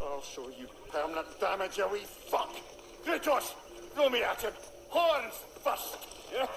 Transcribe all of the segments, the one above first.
I'll show you permanent damage, you wee fuck! Kratos, throw me at him! Horns first! Yeah?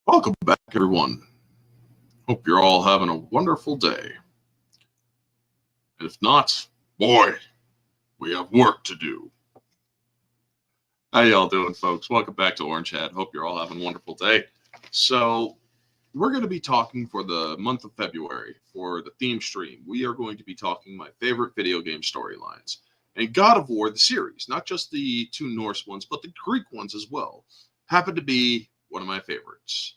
Welcome back, everyone. Hope you're all having a wonderful day. If not, boy, we have work to do. How y'all doing, folks? Welcome back to Orange Hat. Hope you're all having a wonderful day. So, we're going to be talking for the month of February for the theme stream. We are going to be talking my favorite video game storylines. And God of War, the series, not just the two Norse ones, but the Greek ones as well, happen to be one of my favorites.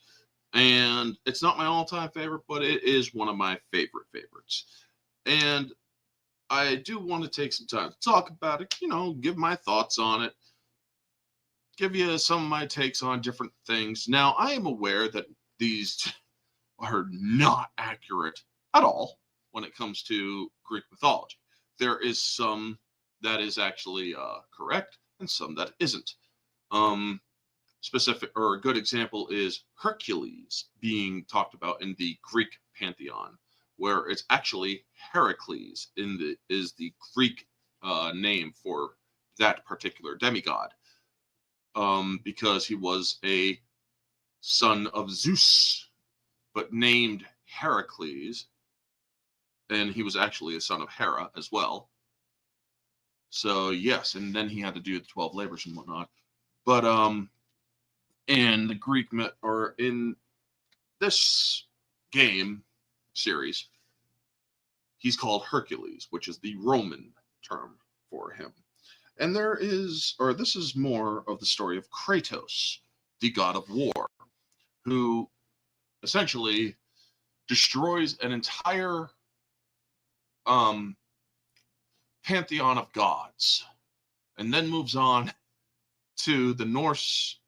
And it's not my all-time favorite, but it is one of my favorites. And I do want to take some time to talk about it, give my thoughts on it, give you some of my takes on different things. Now, I am aware that these are not accurate at all when it comes to Greek mythology. There is some that is actually correct and some that isn't. Specific or a good example is Hercules being talked about in the Greek pantheon, where it's actually Heracles is the Greek name for that particular demigod, because he was a son of Zeus, but named Heracles, and he was actually a son of Hera as well. So yes, and then he had to do the 12 labors and whatnot. But in the Greek myth, or in this game series, he's called Hercules, which is the Roman term for him. And this is more of the story of Kratos, the god of war, who essentially destroys an entire pantheon of gods, and then moves on to the Norse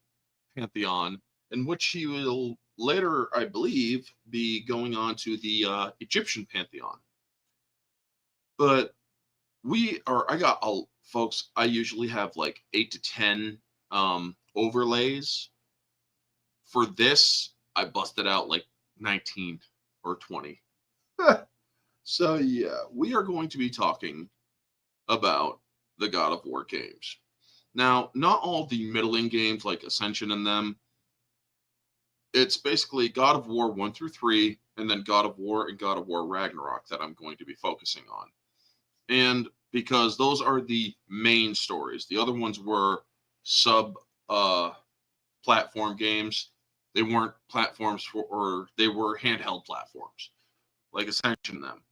pantheon, in which he will later, I believe, be going on to the Egyptian pantheon. But folks, I usually have like 8 to 10 overlays. For this, I busted out like 19 or 20. So yeah, we are going to be talking about the God of War games. Now, not all the middling games like Ascension and them. It's basically God of War 1 through 3, and then God of War and God of War Ragnarok that I'm going to be focusing on. And because those are the main stories. The other ones were platform games. They weren't platforms they were handheld platforms, like Ascension and them.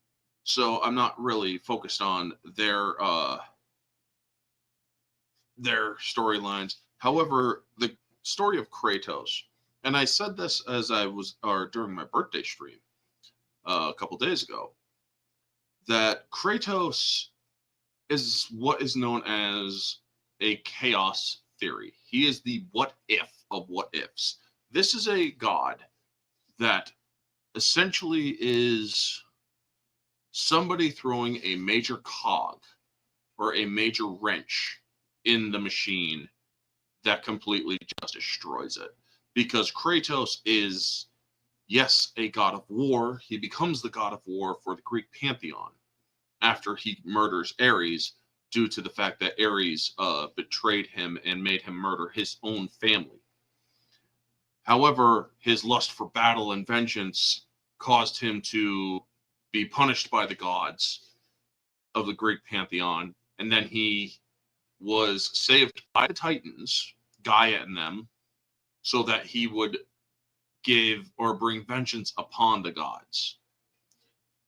So I'm not really focused on their storylines. However, the story of Kratos, and I said this during my birthday stream a couple days ago, that Kratos is what is known as a chaos theory. He is the what if of what ifs. This is a god that essentially is somebody throwing a major cog or a major wrench in the machine that completely just destroys it. Because Kratos is, yes, a god of war. He becomes the god of war for the Greek pantheon after he murders Ares, due to the fact that Ares betrayed him and made him murder his own family. However, his lust for battle and vengeance caused him to be punished by the gods of the Greek pantheon, and then he was saved by the Titans, Gaia and them, so that he would give or bring vengeance upon the gods.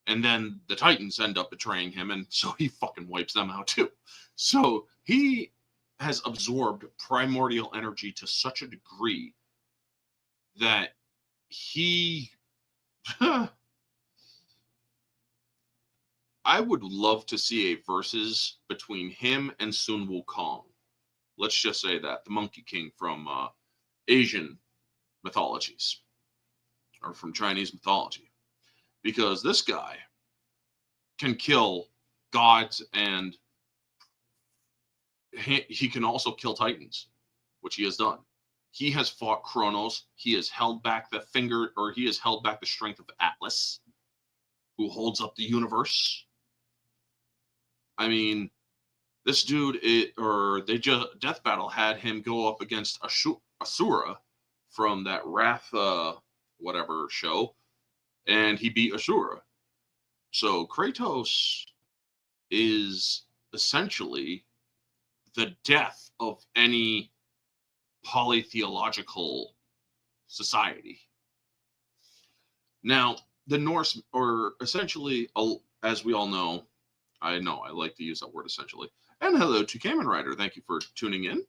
And then the Titans end up betraying him, and so he fucking wipes them out too. So he has absorbed primordial energy to such a degree that he I would love to see a versus between him and Sun Wukong. Let's just say that the Monkey King from Asian mythologies or from Chinese mythology, because this guy can kill gods and he can also kill titans, which he has done. He has fought Kratos. He has held back the strength of Atlas, who holds up the universe. I mean, this dude, Death Battle had him go up against Asura from that Wrath, whatever show, and he beat Asura. So Kratos is essentially the death of any polytheological society. Now, the Norse, or essentially, as we all know, I like to use that word essentially. And hello to Kamen Rider. Thank you for tuning in.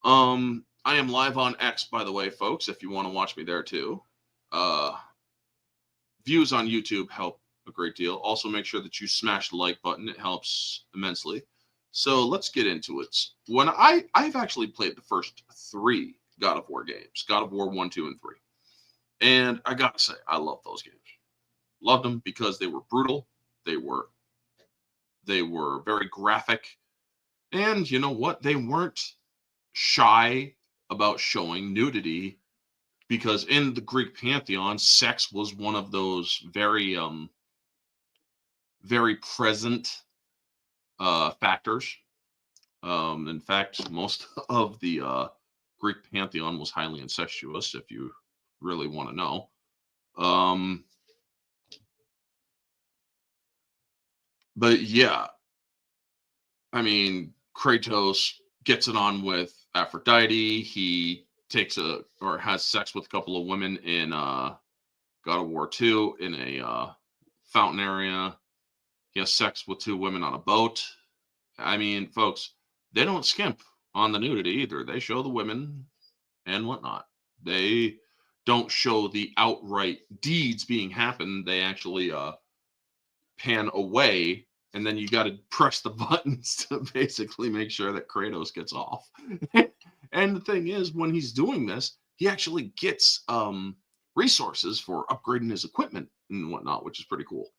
I am live on X, by the way, folks, if you want to watch me there too. Views on YouTube help a great deal. Also, make sure that you smash the like button. It helps immensely. So let's get into it. When I've actually played the first 3 God of War games, God of War 1, 2, and 3. And I gotta say, I love those games. Loved them because they were brutal. They were very graphic. And you know what? They weren't shy about showing nudity, because in the Greek pantheon, sex was one of those very present factors. In fact, most of the Greek pantheon was highly incestuous, if you really want to know. But yeah, I mean, Kratos gets it on with Aphrodite. He has sex with a couple of women in God of War 2 in a fountain area. He has sex with 2 women on a boat. I mean, folks, they don't skimp on the nudity either. They show the women and whatnot. They don't show the outright deeds being happened. They actually pan away, and then you got to press the buttons to basically make sure that Kratos gets off. And the thing is, when he's doing this, he actually gets resources for upgrading his equipment and whatnot, which is pretty cool.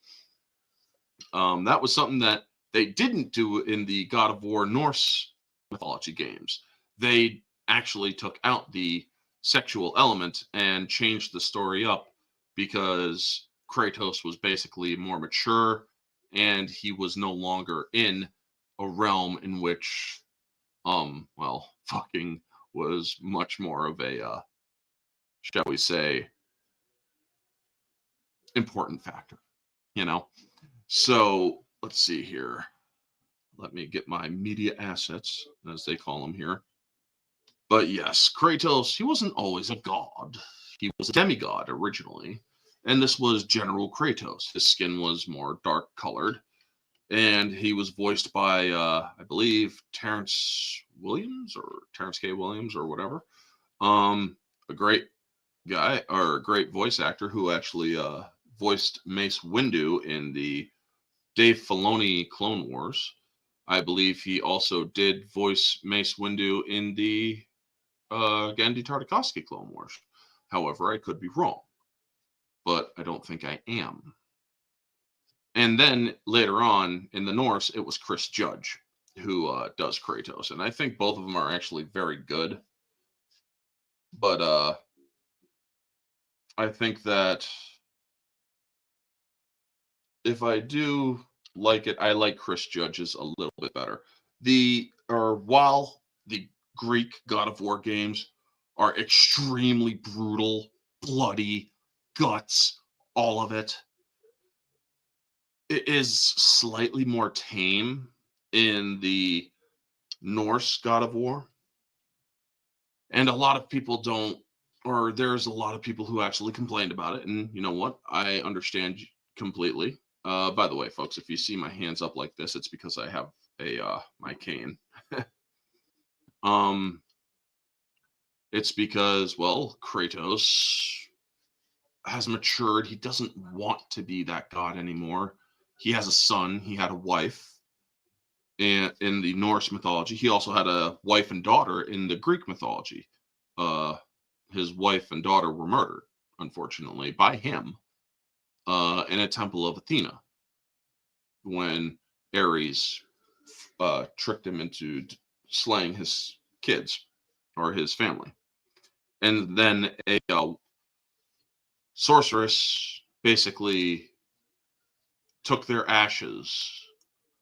That was something that they didn't do in the God of War Norse mythology games. They actually took out the sexual element and changed the story up, because Kratos was basically more mature and he was no longer in a realm in which fucking was much more of a shall we say, important factor, you know? So let's see here. Let me get my media assets, as they call them here. But yes, Kratos, he wasn't always a god. He was a demigod originally. And this was General Kratos. His skin was more dark colored. And he was voiced by, I believe, Terrence Williams or Terrence K. Williams or whatever. A great guy, or a great voice actor, who actually voiced Mace Windu in the Dave Filoni Clone Wars. I believe he also did voice Mace Windu in the Genndy Tartakovsky Clone Wars. However, I could be wrong, but I don't think I am. And then later on in the Norse, it was Chris Judge who does Kratos, and I think both of them are actually very good. But I think that if I do like it, I like Chris Judge's a little bit better. While the Greek God of War games are extremely brutal, bloody, guts, all of it, it is slightly more tame in the Norse God of War. And a lot of people don't, or there's a lot of people who actually complained about it. And you know what? I understand completely. By the way, folks, if you see my hands up like this, it's because I have my cane. It's because, well, Kratos has matured. He doesn't want to be that god anymore. He has a son. He had a wife in the Norse mythology. He also had a wife and daughter in the Greek mythology. Uh, his wife and daughter were murdered, unfortunately, by him in a temple of Athena when Ares tricked him into slaying his kids or his family. And then a sorceress basically took their ashes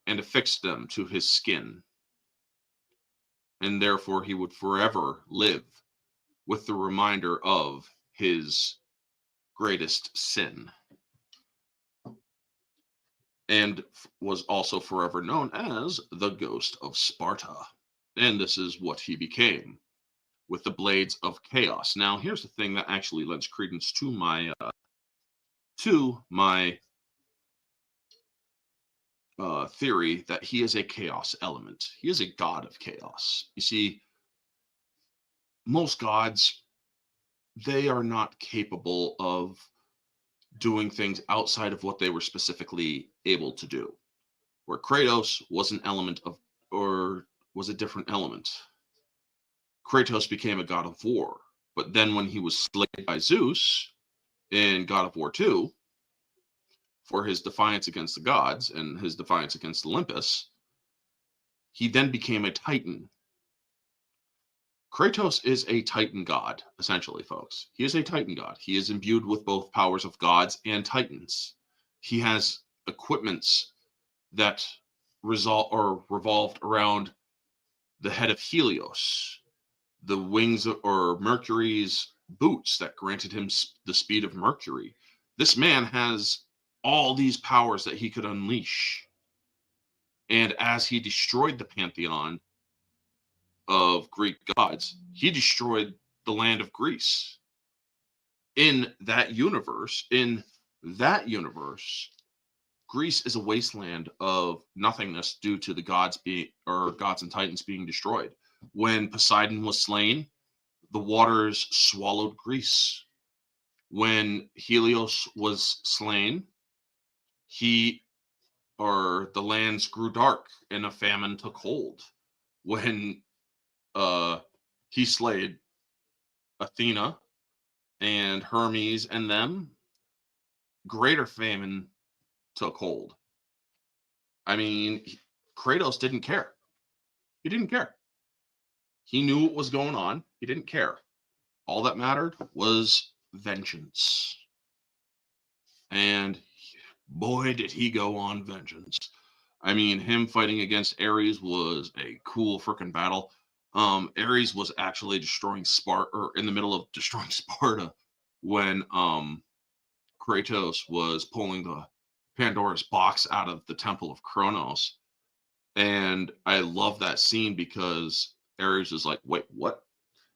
and affixed them to his skin. And therefore, he would forever live with the reminder of his greatest sin. And was also forever known as the Ghost of Sparta. And this is what he became with the Blades of Chaos. Now, here's the thing that actually lends credence to my theory that he is a chaos element. He is a god of chaos. You see, most gods, they are not capable of doing things outside of what they were specifically able to do. Where Kratos was an element of, or was a different element. Kratos became a god of war, but then when he was slayed by Zeus in God of War 2, for his defiance against the gods and his defiance against Olympus, he then became a Titan. Kratos is a Titan god, essentially, folks. He is a Titan god. He is imbued with both powers of gods and Titans. He has equipments that revolved around the head of Helios, the wings or Mercury's boots that granted him the speed of Mercury. This man has all these powers that he could unleash. And as he destroyed the pantheon of Greek gods, he destroyed the land of Greece. In that universe, Greece is a wasteland of nothingness due to the gods and Titans being destroyed. When Poseidon was slain, the waters swallowed Greece. When Helios was slain, the lands grew dark and a famine took hold. When he slayed Athena and Hermes and them, greater famine took hold. I mean, Kratos didn't care. He didn't care. He knew what was going on. He didn't care. All that mattered was vengeance. And boy, did he go on vengeance. I mean, him fighting against Ares was a cool freaking battle. Ares was actually destroying Sparta, or in the middle of destroying Sparta, when Kratos was pulling the Pandora's box out of the Temple of Kronos. And I love that scene because Ares is like, wait, what?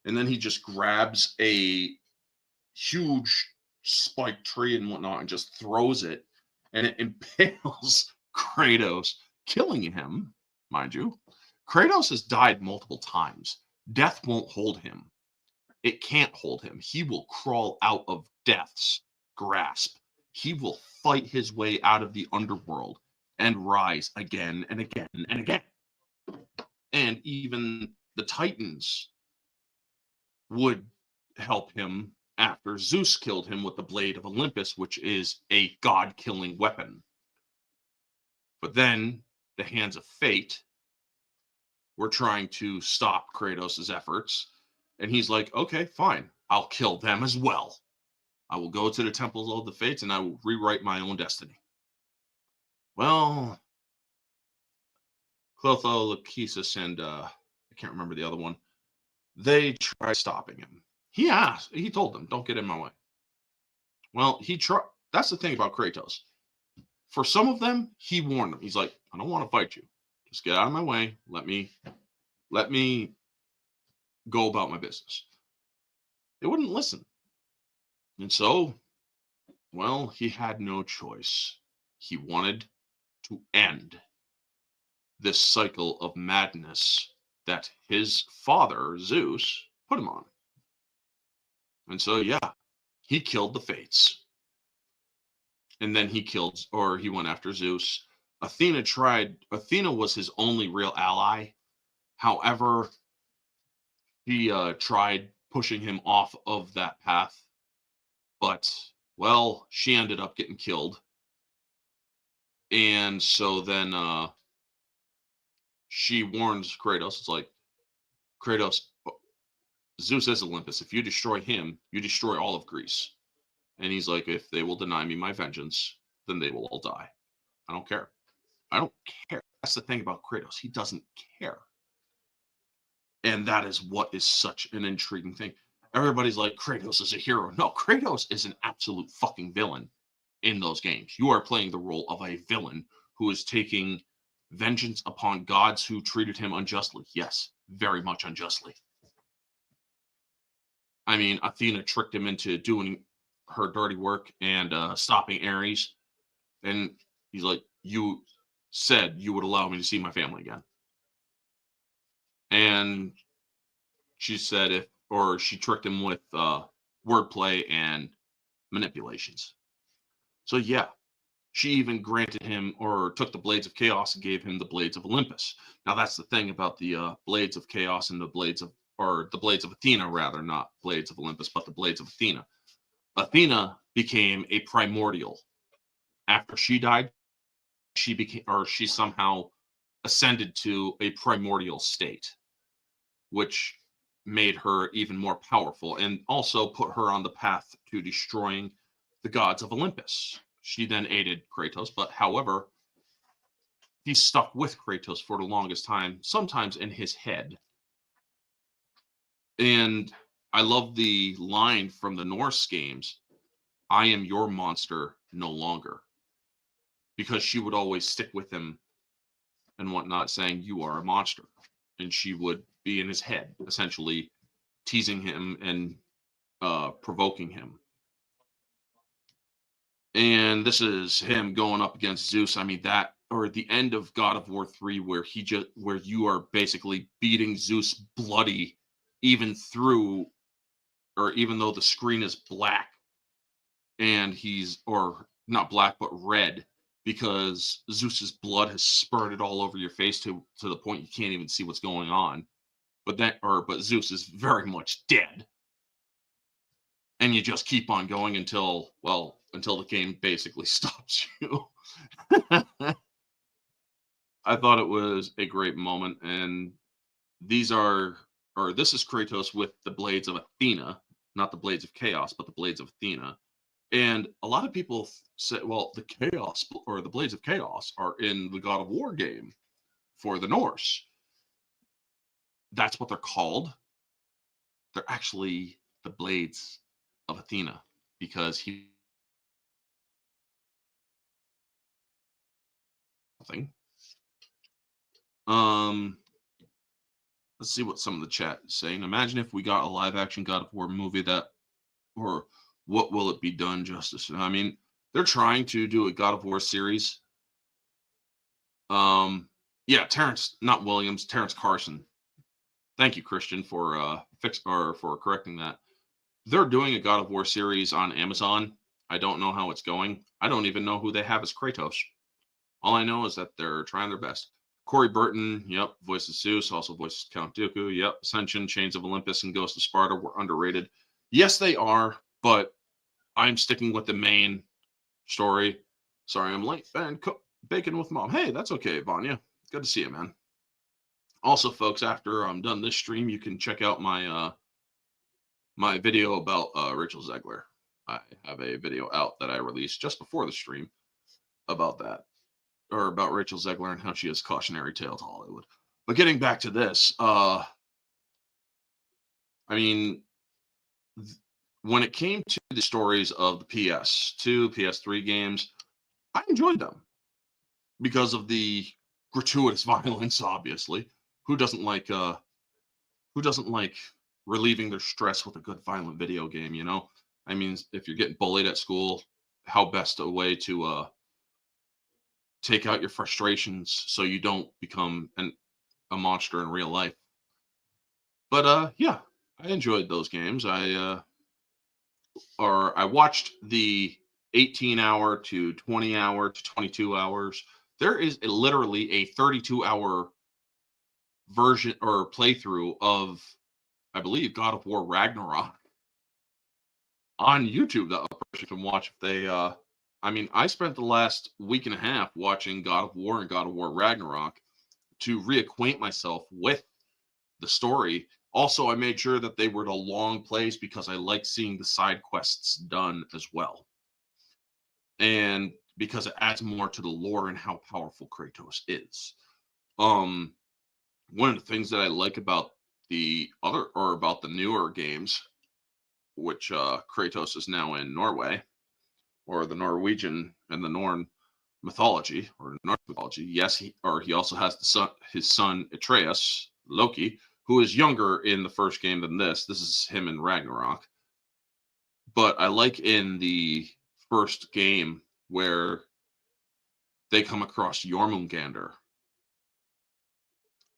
And then he just grabs a huge spiked tree and whatnot and just throws it, and it impales Kratos, killing him, mind you. Kratos has died multiple times. Death won't hold him. It can't hold him. He will crawl out of death's grasp. He will fight his way out of the underworld and rise again and again and again. And even the Titans would help him after Zeus killed him with the Blade of Olympus, which is a god-killing weapon. But then the hands of fate were trying to stop Kratos' efforts, and he's like, okay, fine, I'll kill them as well. I will go to the temples of the fates and I will rewrite my own destiny. Well, Clotho, Lachesis, and I can't remember the other one, they tried stopping him. He told them, don't get in my way. Well, he tried. That's the thing about Kratos. For some of them, he warned them. He's like, I don't want to fight you. Just get out of my way. Let me go about my business. They wouldn't listen. And so, well, he had no choice. He wanted to end this cycle of madness that his father, Zeus, put him on. And so, yeah, he killed the Fates. And then he went after Zeus. Athena was his only real ally. However, he tried pushing him off of that path. But, well, she ended up getting killed. And so then she warns Kratos. It's like, Kratos, Zeus is Olympus. If you destroy him, you destroy all of Greece. And he's like, if they will deny me my vengeance, then they will all die. I don't care. I don't care. That's the thing about Kratos. He doesn't care. And that is what is such an intriguing thing. Everybody's like, Kratos is a hero. No, Kratos is an absolute fucking villain in those games. You are playing the role of a villain who is taking vengeance upon gods who treated him unjustly. Yes, very much unjustly. I mean, Athena tricked him into doing her dirty work and stopping Ares. And he's like, you said you would allow me to see my family again. And she said she tricked him with wordplay and manipulations. So yeah, she even granted him or took the Blades of Chaos and gave him the Blades of Olympus. Now that's the thing about the Blades of Chaos and the Blades of Athena, rather, not Blades of Olympus, but the Blades of Athena. Athena became a primordial. After she died, she somehow ascended to a primordial state, which made her even more powerful and also put her on the path to destroying the gods of Olympus. She then aided Kratos, but however, he stuck with Kratos for the longest time, sometimes in his head. And I love the line from the Norse games, I am your monster no longer. Because she would always stick with him and whatnot, saying, you are a monster. And she would be in his head, essentially teasing him and provoking him. And this is him going up against Zeus. I mean, that, or the end of God of War 3, where you are basically beating Zeus bloody, even though the screen is black, and or not black, but red, because Zeus's blood has spurted all over your face to the point you can't even see what's going on. But Zeus is very much dead. And you just keep on going until the game basically stops you. I thought it was a great moment, and this is Kratos with the Blades of Athena, not the Blades of Chaos, but the Blades of Athena. And a lot of people say, well, the Chaos or the Blades of Chaos are in the God of War game for the Norse. That's what they're called. They're actually the Blades of Athena, because he nothing. Let's see what some of the chat is saying. Imagine if we got a live action God of War movie or what will it be done justice? I mean, they're trying to do a God of War series. Terrence, not Williams, Terrence Carson. Thank you, Christian, for correcting that. They're doing a God of War series on Amazon. I don't know how it's going. I don't even know who they have as Kratos. All I know is that they're trying their best. Corey Burton, yep, voices Zeus, also voices Count Dooku, yep, Ascension, Chains of Olympus, and Ghost of Sparta were underrated. Yes, they are, but I'm sticking with the main story. Sorry, I'm late. Ben, bacon with mom. Hey, that's okay, Vanya. Good to see you, man. Also, folks, after I'm done this stream, you can check out my my video about Rachel Zegler. I have a video out that I released just before the stream about that, or about Rachel Zegler and how she is cautionary tale to Hollywood. But getting back to this, I mean, when it came to the stories of the PS2, PS3 games, I enjoyed them because of the gratuitous violence. Obviously, who doesn't like relieving their stress with a good violent video game? You know, I mean, if you're getting bullied at school, how best a way to take out your frustrations so you don't become a monster in real life. But yeah, I enjoyed those games. I or I watched the 18-hour to 20-hour to 22 hours. There is literally a 32-hour version or playthrough of, I believe, God of War Ragnarok on YouTube that a person can watch if they. I mean, I spent the last week and a half watching God of War and God of War Ragnarok to reacquaint myself with the story. Also, I made sure that they were the long plays because I like seeing the side quests done as well. And because it adds more to the lore and how powerful Kratos is. Um, One of the things that I like about about the newer games, which Kratos is now in Norway, or the Norwegian and the Norn mythology or Norse mythology. Yes, he also has his son Atreus, Loki, who is younger in the first game than this. This is him in Ragnarok. But I like in the first game where they come across Jormungandr.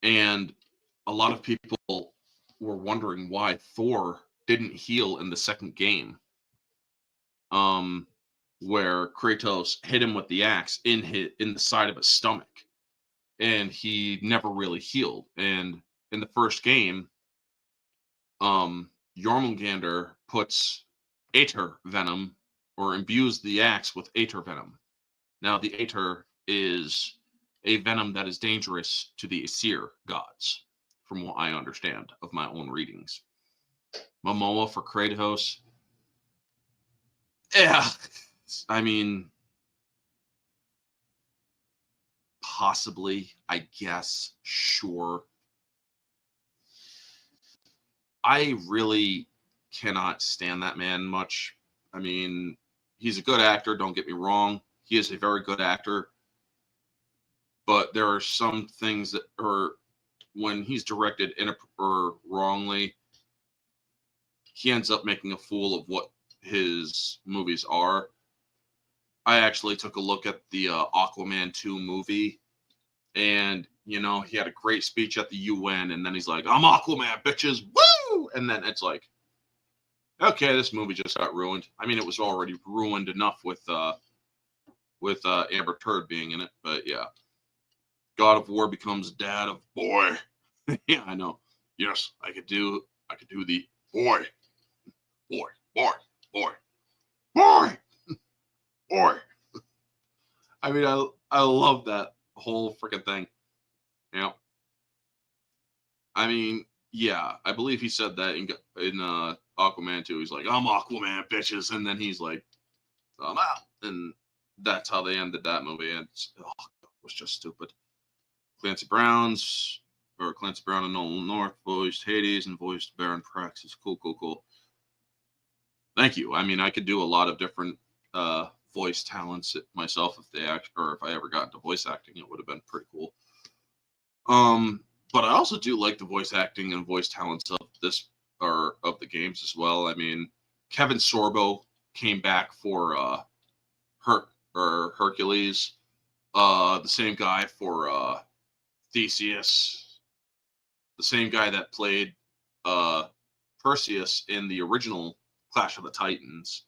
And a lot of people were wondering why Thor didn't heal in the second game. Where Kratos hit him with the axe in the side of his stomach, and he never really healed. And in the first game, Jormungandr puts Aether venom or imbues the axe with Aether venom. Now, the Aether is a venom that is dangerous to the Aesir gods, from what I understand of my own readings. Momoa for Kratos. Yeah, I mean, possibly, I guess, sure. I really cannot stand that man much. I mean, he's a good actor, don't get me wrong. He is a very good actor. But there are some things that are, when he's directed or wrongly, he ends up making a fool of what his movies are. I actually took a look at the Aquaman 2 movie, and he had a great speech at the UN, and then he's like, "I'm Aquaman, bitches, woo!" And then it's like, okay, this movie just got ruined. I mean, it was already ruined enough with Amber Turd being in it, but yeah, God of War becomes dad of boy. Yeah, I know. Yes, I could do the boy, boy, boy, boy, boy, boy. I mean, I love that whole freaking thing. I mean, yeah, I believe he said that in Aquaman 2. He's like, "I'm Aquaman, bitches," and then he's like, "I'm out," and that's how they ended that movie. And it was just stupid. Clancy Brown and Nolan North voiced Hades and voiced Baron Praxis. Cool. Thank you. I mean, I could do a lot of different voice talents myself if I ever got into voice acting. It would have been pretty cool. But I also do like the voice acting and voice talents of of the games as well. I mean, Kevin Sorbo came back for Hercules. The same guy for Theseus. The same guy that played Perseus in the original Clash of the Titans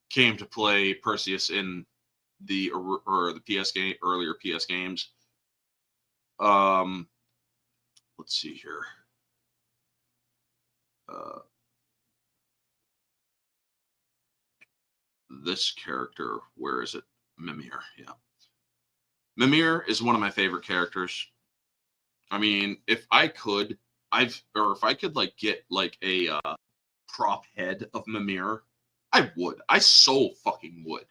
came to play Perseus in the PS game, earlier PS games. Let's see here. This character, where is it? Mimir, yeah. Mimir is one of my favorite characters. I mean, if I could like get like a prop head of Mimir, I would. I so fucking would.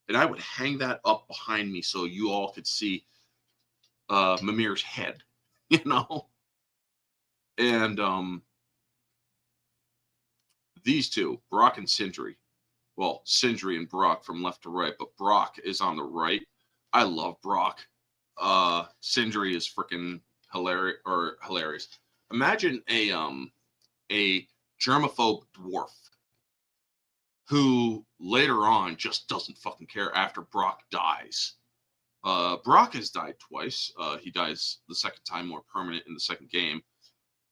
And I would hang that up behind me so you all could see Mimir's head, And these two, Brock and Sindri. Well, Sindri and Brock from left to right, but Brock is on the right. I love Brock. Sindri is freaking hilarious. Imagine a germaphobe dwarf who later on just doesn't fucking care after Brock dies. Brock has died twice. He dies the second time more permanent in the second game.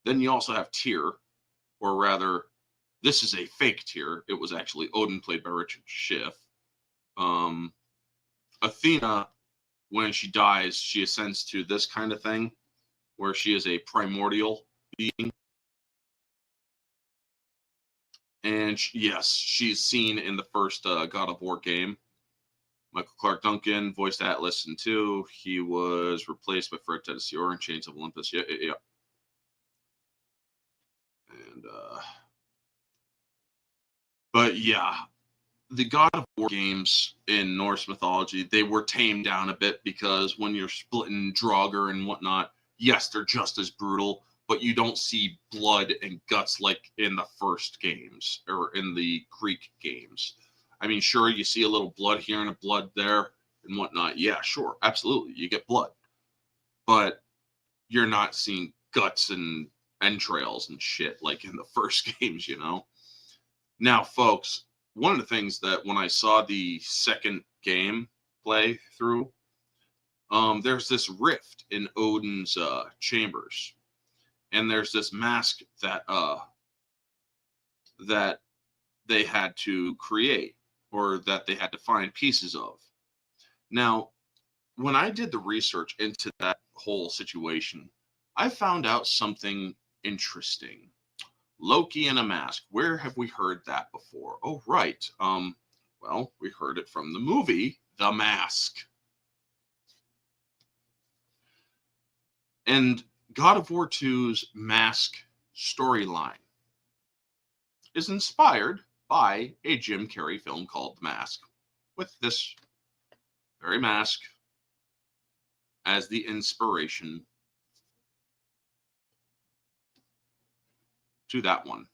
Then you also have Tyr, or rather this is a fake tear. It was actually Odin, played by Richard Schiff. Athena, when she dies, she ascends to this kind of thing, where she is a primordial being. And yes, she's seen in the first God of War game. Michael Clark Duncan voiced Atlas in 2. He was replaced by Fred Tedesior in Chains of Olympus. Yeah. And but yeah, the God of War games in Norse mythology, they were tamed down a bit, because when you're splitting Draugr and whatnot, yes, they're just as brutal, but you don't see blood and guts like in the first games or in the Greek games. I mean, sure, you see a little blood here and a blood there and whatnot. Yeah, sure, absolutely, you get blood, but you're not seeing guts and entrails and shit like in the first games, you know? Now, folks, one of the things that when I saw the second game play through, there's this rift in Odin's chambers, and there's this mask that that they had to create, or that they had to find pieces of. Now, when I did the research into that whole situation, I found out something interesting. Loki in a mask. Where have we heard that before? Oh, right. Well, we heard it from the movie The Mask. And God of War 2's Mask storyline is inspired by a Jim Carrey film called The Mask, with this very mask as the inspiration to that one.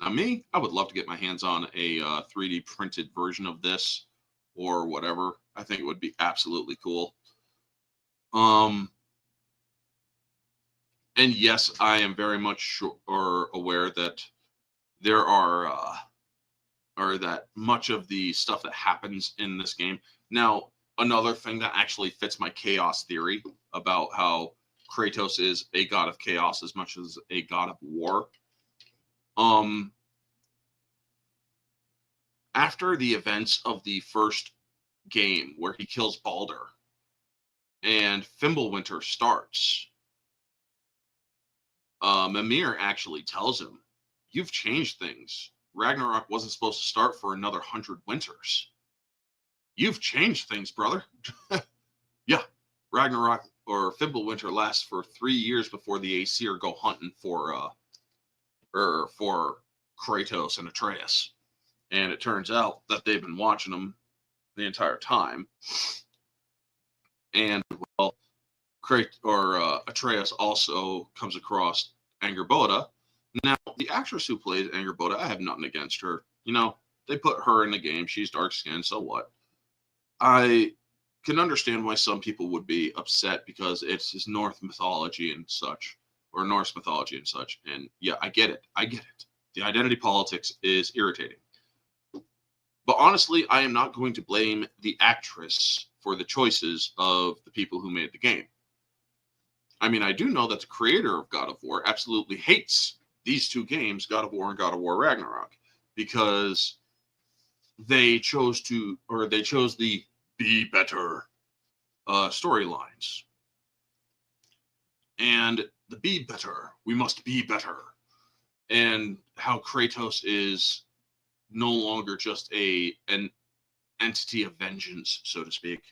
Now, me, I would love to get my hands on a 3D printed version of this or whatever. I think it would be absolutely cool. And yes, I am very much sure or aware that there are, or that much of the stuff that happens in this game. Now, another thing that actually fits my chaos theory about how Kratos is a god of chaos as much as a god of war. After the events of the first game where he kills Balder and Fimbulwinter starts, Mimir actually tells him, "You've changed things. Ragnarok wasn't supposed to start for another 100 winters. You've changed things, brother." Yeah, Ragnarok or Fimbulwinter lasts for 3 years before the Aesir go hunting for Kratos and Atreus. And it turns out that they've been watching them the entire time. And, well, Atreus also comes across Angerboda. Now, the actress who plays Angerboda, I have nothing against her. You know, they put her in the game. She's dark-skinned, so what? I can understand why some people would be upset because it's his Norse mythology and such. And yeah, I get it. The identity politics is irritating. But honestly, I am not going to blame the actress for the choices of the people who made the game. I mean, I do know that the creator of God of War absolutely hates these two games, God of War and God of War Ragnarok, because they chose the be better storylines. And the be better, we must be better. And how Kratos is no longer just an entity of vengeance, so to speak.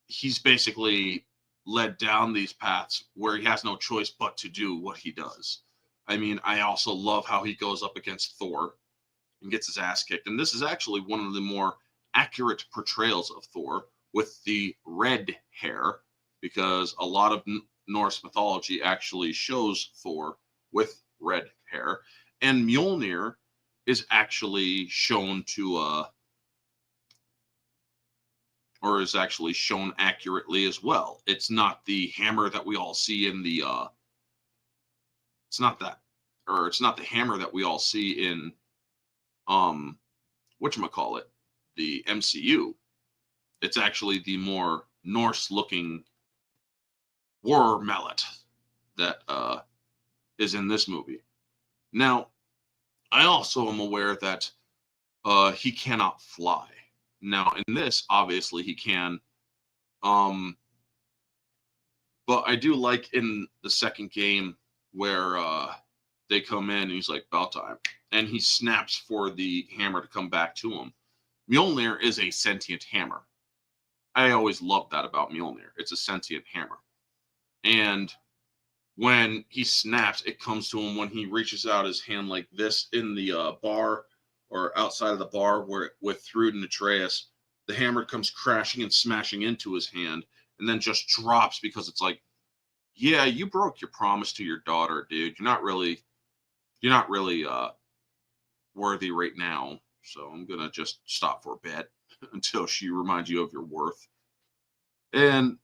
He's basically led down these paths where he has no choice but to do what he does. I mean, I also love how he goes up against Thor and gets his ass kicked. And this is actually one of the more accurate portrayals of Thor with the red hair, because a lot of Norse mythology actually shows Thor with red hair. And Mjolnir is actually shown to, or is actually shown accurately as well. It's not the hammer that we all see in the, it's not the hammer that we all see in, whatchamacallit, the MCU. It's actually the more Norse-looking war mallet that is in this movie. Now, I also am aware that he cannot fly. Now, in this, obviously, he can. Um, but I do like in the second game where they come in and he's like, about time. And he snaps for the hammer to come back to him. Mjolnir is a sentient hammer. I always loved that about Mjolnir. It's a sentient hammer. And when he snaps, it comes to him when he reaches out his hand like this in the bar or outside of the bar where with Thrud and Atreus, the hammer comes crashing and smashing into his hand and then just drops because it's like, yeah, you broke your promise to your daughter, dude. You're not really worthy right now. So I'm gonna just stop for a bit until she reminds you of your worth. And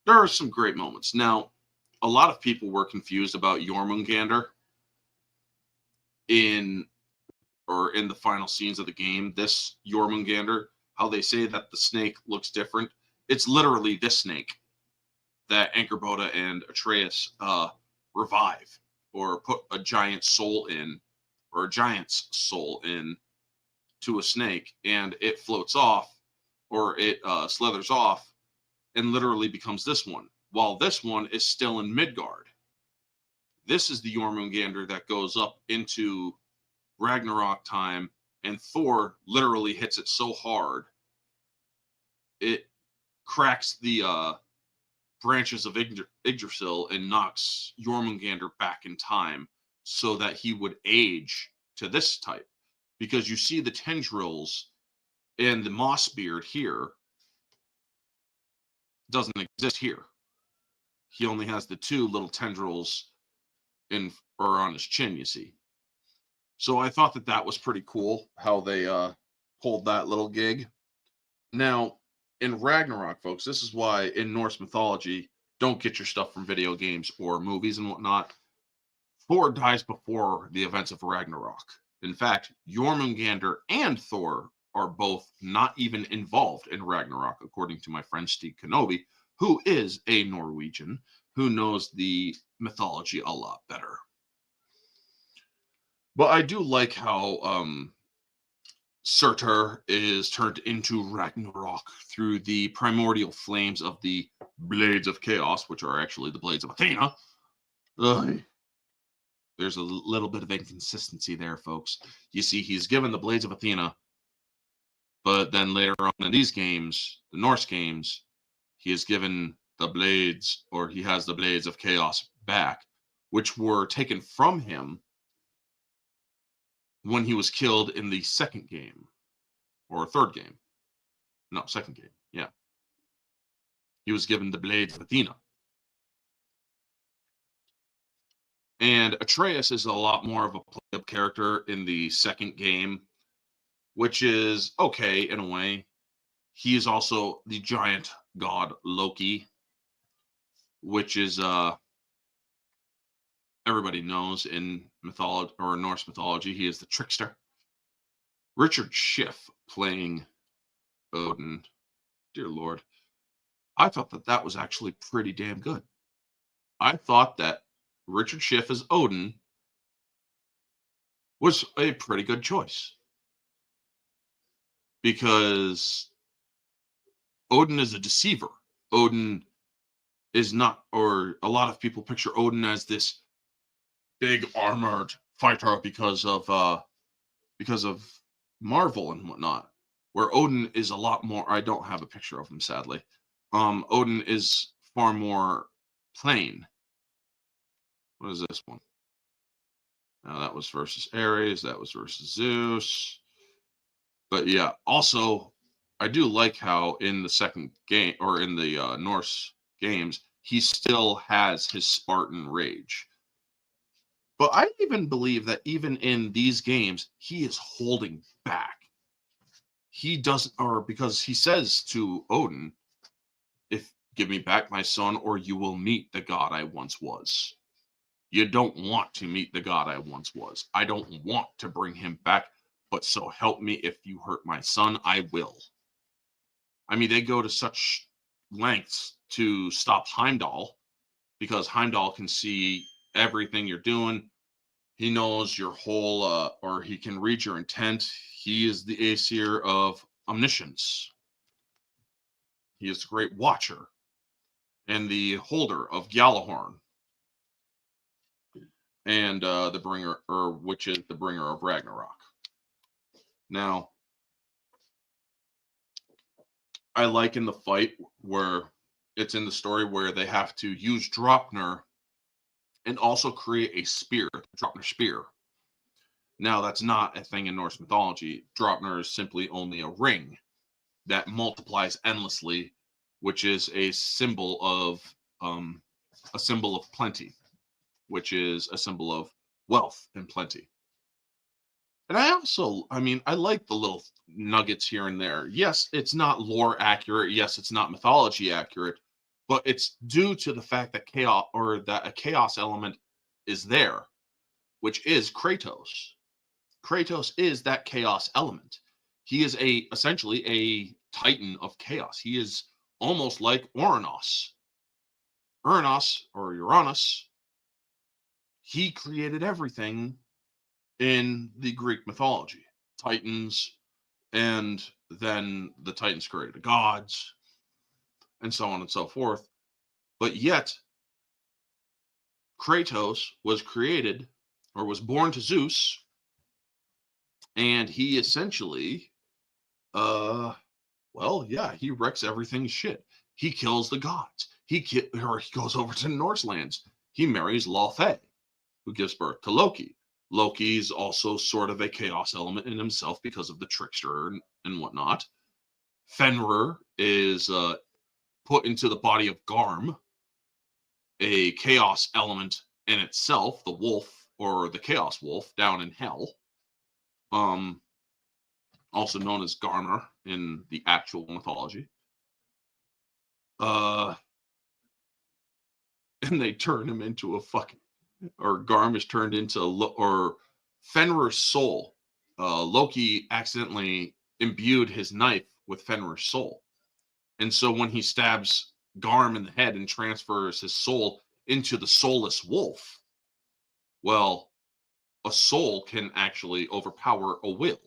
there are some great moments. Now, a lot of people were confused about Jormungandr in the final scenes of the game. This Jormungandr, how they say that the snake looks different. It's literally this snake that Angrboda and Atreus revive or put a giant soul in, or a giant's soul in to a snake, and it floats off, or it slithers off, and literally becomes this one. While this one is still in Midgard. This is the Jormungandr that goes up into Ragnarok time, and Thor literally hits it so hard it cracks the branches of Yggdrasil and knocks Jormungandr back in time so that he would age to this type. Because you see the tendrils and the moss beard here doesn't exist here. He only has the two little tendrils on his chin, you see. So I thought that was pretty cool how they pulled that little gig. Now, in Ragnarok, folks, this is why in Norse mythology, don't get your stuff from video games or movies and whatnot. Thor dies before the events of Ragnarok. In fact, Jormungandr and Thor are both not even involved in Ragnarok, according to my friend Steve Kenobi, who is a Norwegian who knows the mythology a lot better. But I do like how Surtur is turned into Ragnarok through the primordial flames of the Blades of Chaos, which are actually the Blades of Athena. Ugh. There's a little bit of inconsistency there, folks. You see, he's given the Blades of Athena, but then later on in these games, the Norse games, he is given the blades, or he has the Blades of Chaos back, which were taken from him when he was killed in the second game, or third game. No, second game, yeah. He was given the Blades of Athena. And Atreus is a lot more of a play-up character in the second game, which is okay in a way. He is also the giant god Loki, which is everybody knows in mythology or Norse mythology, he is the trickster. Richard Schiff playing Odin, dear Lord, I thought that was actually pretty damn good. I thought that Richard Schiff as Odin was a pretty good choice. Because Odin is a deceiver. Odin is not, or a lot of people picture Odin as this big armored fighter because of Marvel and whatnot. Where Odin is a lot more. I don't have a picture of him, sadly. Odin is far more plain. What is this one? Now that was versus Ares. That was versus Zeus. But yeah, also, I do like how in the second game, or in the Norse games, he still has his Spartan rage. But I even believe that even in these games, he is holding back. He doesn't, or because he says to Odin, "If give me back my son, or you will meet the god I once was." You don't want to meet the god I once was. I don't want to bring him back, but so help me, if you hurt my son, I will. I mean, they go to such lengths to stop Heimdall, because Heimdall can see everything you're doing. He knows your whole, or he can read your intent. He is the Aesir of omniscience. He is the great watcher and the holder of Gjallarhorn, and the bringer, or which is the bringer of Ragnarok. Now, I like in the fight where it's in the story where they have to use Draupnir and also create a spear, Draupnir spear. Now, that's not a thing in Norse mythology. Draupnir is simply only a ring that multiplies endlessly, which is a symbol of plenty, which is a symbol of wealth and plenty. And I like the little nuggets here and there. Yes, it's not lore accurate. Yes, it's not mythology accurate, but it's due to the fact that a chaos element is there, which is Kratos. Kratos is that chaos element. He is essentially a titan of chaos. He is almost like Uranus. Uranus, he created everything in the Greek mythology. Titans, and then the Titans created the gods, and so on and so forth. But yet, Kratos was created, or was born to Zeus, and he essentially, he wrecks everything's shit. He kills the gods. He goes over to the Norse lands. He marries Lothae, who gives birth to Loki. Loki's also sort of a chaos element in himself because of the trickster and whatnot. Fenrir is put into the body of Garm, a chaos element in itself, the wolf, or the chaos wolf down in hell. Also known as Garmr in the actual mythology. And they turn him into Garm is turned into, or Fenrir's soul. Loki accidentally imbued his knife with Fenrir's soul. And so when he stabs Garm in the head and transfers his soul into the soulless wolf, well, a soul can actually overpower a will.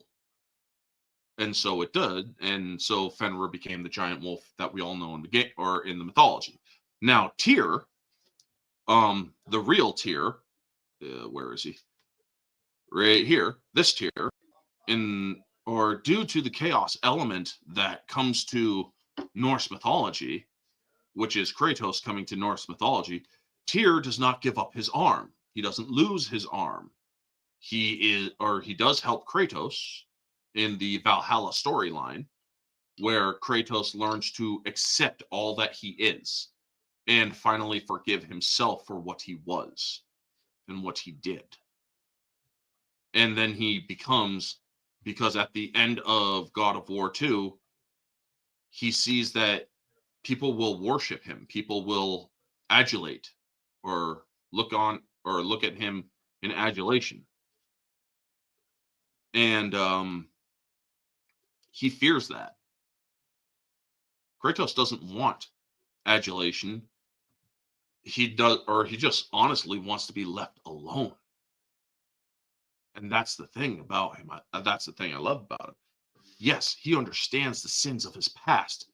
And so it did. And so Fenrir became the giant wolf that we all know in the game, or in the mythology. Now, Tyr, the real Tyr, where is he? Right here, this Tyr, due to the chaos element that comes to Norse mythology, which is Kratos coming to Norse mythology, Tyr does not give up his arm. He doesn't lose his arm. He does help Kratos in the Valhalla storyline, where Kratos learns to accept all that he is and finally forgive himself for what he was and what he did. And then he becomes, because at the end of God of War 2, he sees that people will worship him. People will adulate or look at him in adulation. And he fears that. Kratos doesn't want adulation. He just honestly wants to be left alone. And that's the thing about him. That's the thing I love about him. Yes, he understands the sins of his past.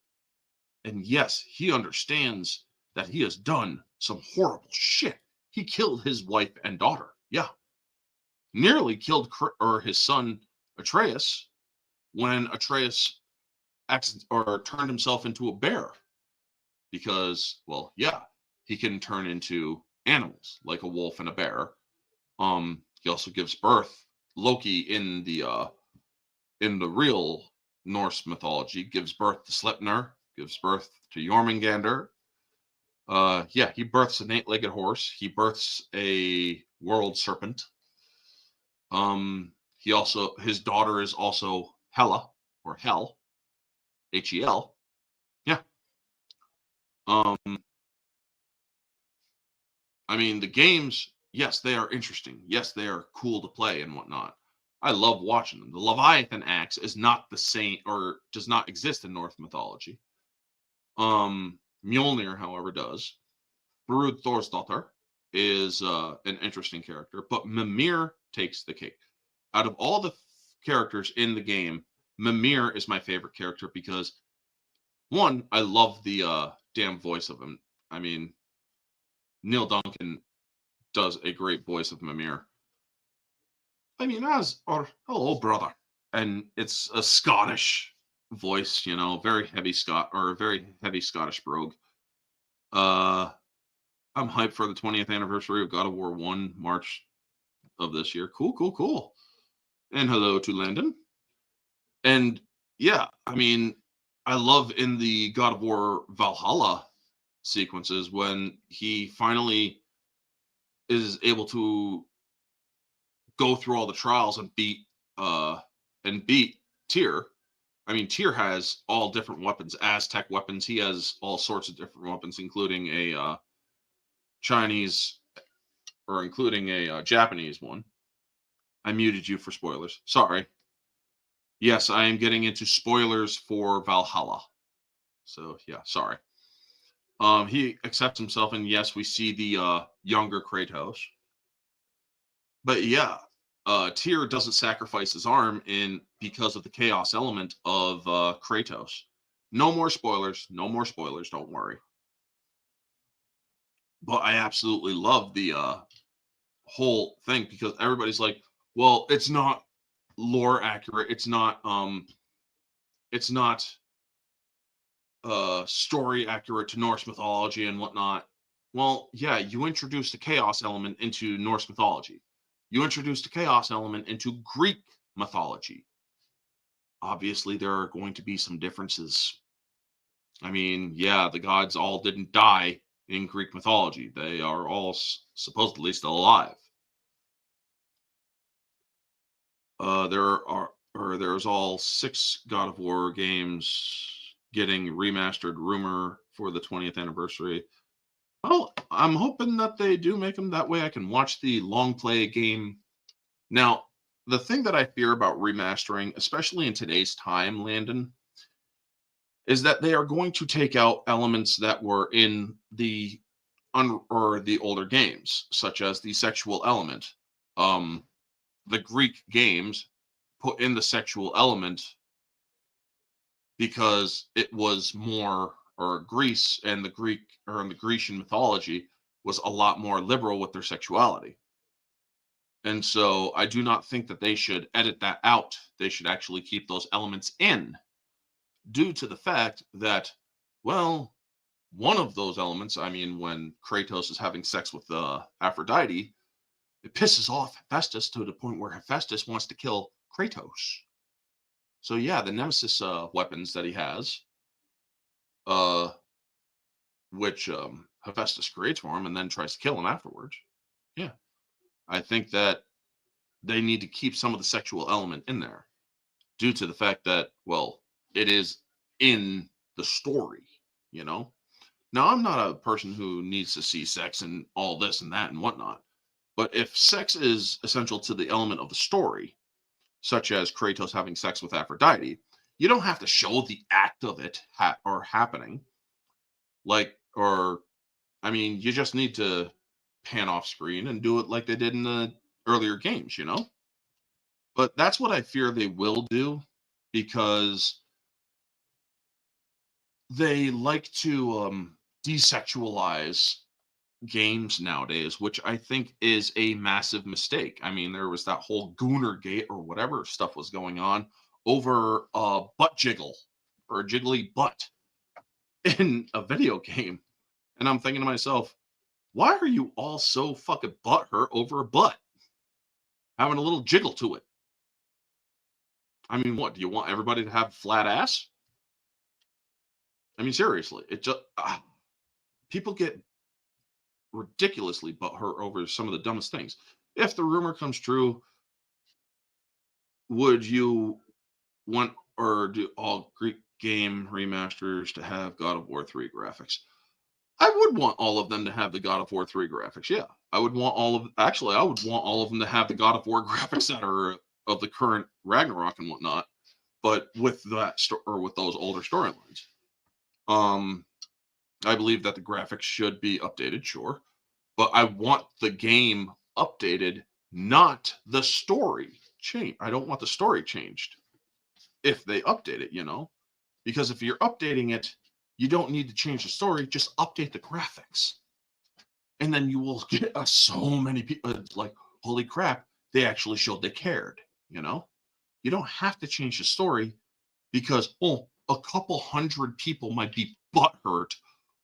And yes, he understands that he has done some horrible shit. He killed his wife and daughter. Yeah. Nearly killed his son Atreus, when Atreus turned himself into a bear. Because, well, yeah, he can turn into animals like a wolf and a bear. He also gives birth. Loki in the real Norse mythology gives birth to Sleipnir, gives birth to Jormungandr. He births an 8-legged horse. He births a world serpent. His daughter is also Hela, or Hel, Hel. Yeah. The games, yes, they are interesting. Yes, they are cool to play and whatnot. I love watching them. The Leviathan axe is not the same, or does not exist in Norse mythology. Mjolnir, however, does. Thrud Thorsdottir is an interesting character, but Mimir takes the cake. Out of all the characters in the game, Mimir is my favorite character because one, I love the damn voice of him. I mean, Neil Duncan does a great voice of Mimir. I mean, as or hello, brother, and it's a Scottish voice, very heavy very heavy Scottish brogue. Uh, I'm hyped for the 20th anniversary of God of War 1, March of this year. Cool, cool, cool. And hello to Landon. And yeah, I mean, I love in the God of War Valhalla sequences when he finally is able to go through all the trials and beat Tyr. I mean, Tyr has all different weapons, Aztec weapons. He has all sorts of different weapons, including a Japanese one. I muted you for spoilers. Sorry. Yes, I am getting into spoilers for Valhalla. So yeah, sorry. He accepts himself, and yes, we see the younger Kratos. But yeah, Tyr doesn't sacrifice his arm because of the chaos element of Kratos. No more spoilers. No more spoilers. Don't worry. But I absolutely love the whole thing because everybody's like, well, it's not lore accurate. It's not story accurate to Norse mythology and whatnot. Well, yeah, you introduced a chaos element into Norse mythology. You introduced a chaos element into Greek mythology. Obviously, there are going to be some differences. I mean, yeah, the gods all didn't die in Greek mythology. They are all supposedly still alive. There's all 6 God of War games getting remastered, rumor for the 20th anniversary. Well, I'm hoping that they do make them that way. I can watch the long play game. Now, the thing that I fear about remastering, especially in today's time, Landon, is that they are going to take out elements that were in the older games, such as the sexual element. The Greek games put in the sexual element because it was more, or Greece and the Grecian mythology was a lot more liberal with their sexuality. And so I do not think that they should edit that out. They should actually keep those elements in, due to the fact that, well, one of those elements, I mean, when Kratos is having sex with Aphrodite, it pisses off Hephaestus to the point where Hephaestus wants to kill Kratos. So yeah, the Nemesis weapons that he has, which Hephaestus creates for him and then tries to kill him afterwards. Yeah, I think that they need to keep some of the sexual element in there, due to the fact that, well, it is in the story, Now, I'm not a person who needs to see sex and all this and that and whatnot. But if sex is essential to the element of the story, such as Kratos having sex with Aphrodite, you don't have to show the act of it happening. You just need to pan off screen and do it like they did in the earlier games, But that's what I fear they will do, because they like to desexualize games nowadays, which I think is a massive mistake. I mean, there was that whole Gooner Gate or whatever stuff was going on over a butt jiggle or a jiggly butt in a video game. And I'm thinking to myself, why are you all so fucking butthurt over a butt having a little jiggle to it? I mean, what do you want everybody to have flat ass? I mean, seriously, it just people get ridiculously butthurt over some of the dumbest things. If the rumor comes true, would you want, or do all Greek game remasters to have God of War 3 graphics? I would want all of them to have the God of War 3 graphics. Yeah, I would want I would want all of them to have the God of War graphics that are of the current Ragnarok and whatnot, but with with those older storylines. I believe that the graphics should be updated, sure, but I want the game updated, not the story change. I don't want the story changed if they update it, because if you're updating it, you don't need to change the story, just update the graphics. And then you will get so many people like, holy crap, they actually showed they cared, You don't have to change the story because, a couple hundred people might be butthurt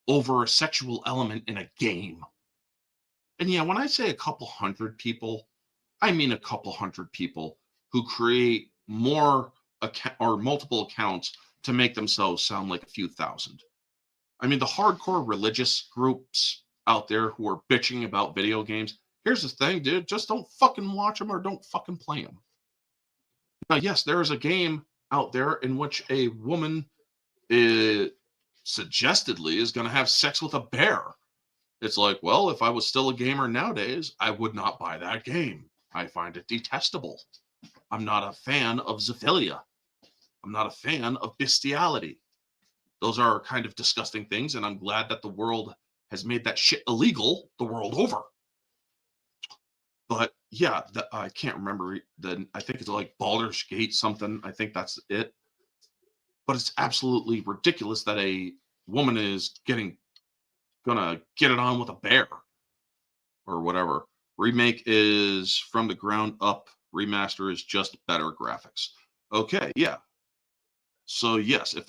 over a sexual element in a game. And yeah, when I say a couple hundred people, I mean a couple hundred people who create more or multiple accounts to make themselves sound like a few thousand. I mean, the hardcore religious groups out there who are bitching about video games, here's the thing, dude, just don't fucking watch them or don't fucking play them. Now, yes, there is a game out there in which a woman suggestedly is going to have sex with a bear. It's like, well, if I was still a gamer nowadays, I would not buy that game. I find it detestable. I'm not a fan of zoophilia. I'm not a fan of bestiality. Those are kind of disgusting things, and I'm glad that the world has made that shit illegal the world over. But yeah, I can't remember. I think it's like Baldur's Gate something. I think that's it. But it's absolutely ridiculous that a woman is gonna get it on with a bear or whatever. Remake is from the ground up. Remaster is just better graphics. Okay, yeah. So yes, if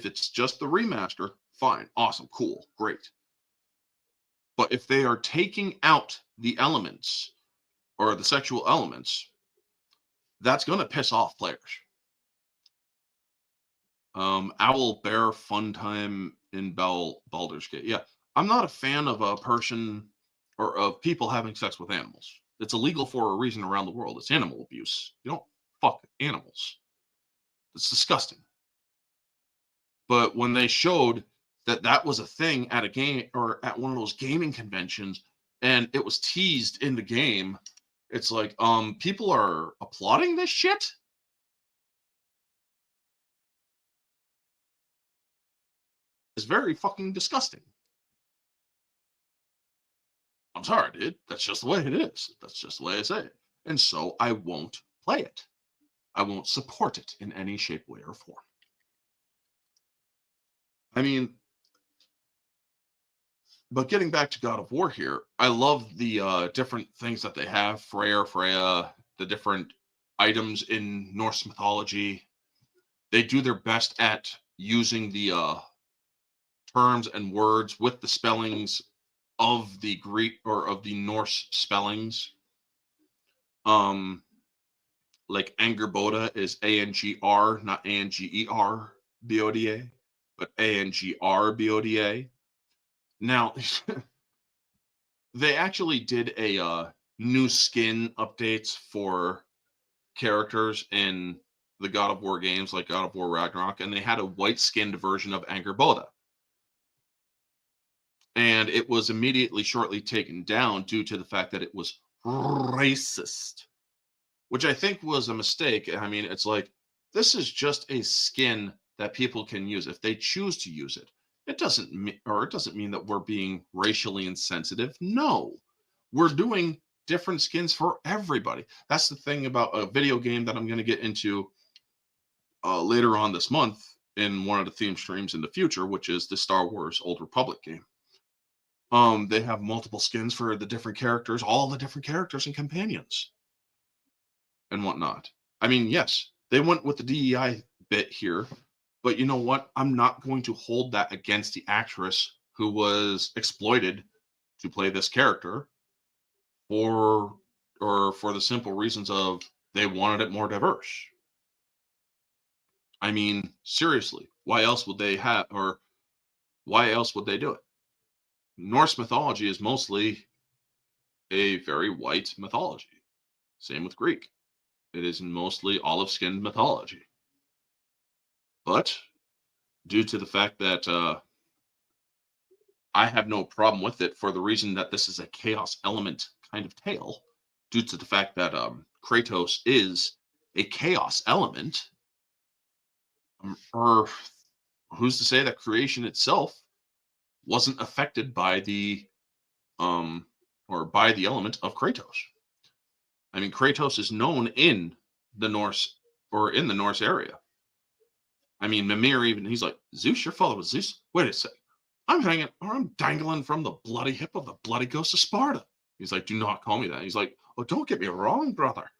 it's just the remaster, fine, awesome, cool, great. But if they are taking out the elements or the sexual elements, that's going to piss off players. Owl Bear Fun Time in Baldur's Gate. Yeah, I'm not a fan of a person or of people having sex with animals. It's illegal for a reason around the world. It's animal abuse. You don't fuck animals. It's disgusting. But when they showed that was a thing at a game or at one of those gaming conventions, and it was teased in the game, it's like, people are applauding this shit. It's very fucking disgusting. I'm sorry, dude. That's just the way it is. That's just the way I say it. And so I won't play it. I won't support it in any shape, way, or form. I mean, but getting back to God of War here, I love the different things that they have. Freya, the different items in Norse mythology. They do their best at using the terms and words with the spellings of the Greek or of the Norse spellings. Like Angerboda is A-N-G-R, not A-N-G-E-R-B-O-D-A, but A-N-G-R-B-O-D-A. Now, they actually did a new skin updates for characters in the God of War games, like God of War Ragnarok, and they had a white-skinned version of Angerboda. And it was immediately shortly taken down due to the fact that it was racist, which I think was a mistake. I mean, it's like, this is just a skin that people can use if they choose to use it. It doesn't mean that we're being racially insensitive. No, we're doing different skins for everybody. That's the thing about a video game that I'm going to get into later on this month in one of the theme streams in the future, which is the Star Wars Old Republic game. They have multiple skins for the different characters, all the different characters and companions and whatnot. I mean, yes, they went with the DEI bit here, but you know what? I'm not going to hold that against the actress who was exploited to play this character for the simple reasons of they wanted it more diverse. I mean, seriously, why else would they do it? Norse mythology is mostly a very white mythology. Same with Greek. It is mostly olive-skinned mythology. But due to the fact that I have no problem with it for the reason that this is a chaos element kind of tale, due to the fact that Kratos is a chaos element, or who's to say that creation itself wasn't affected by the or by the element of Kratos. I mean, Kratos is known in the Norse or in the Norse area. I mean, Mimir even, he's like, Zeus, your father was Zeus? Wait a sec. I'm hanging, or I'm dangling from the bloody hip of the bloody ghost of Sparta. He's like, do not call me that. He's like, oh, don't get me wrong, brother.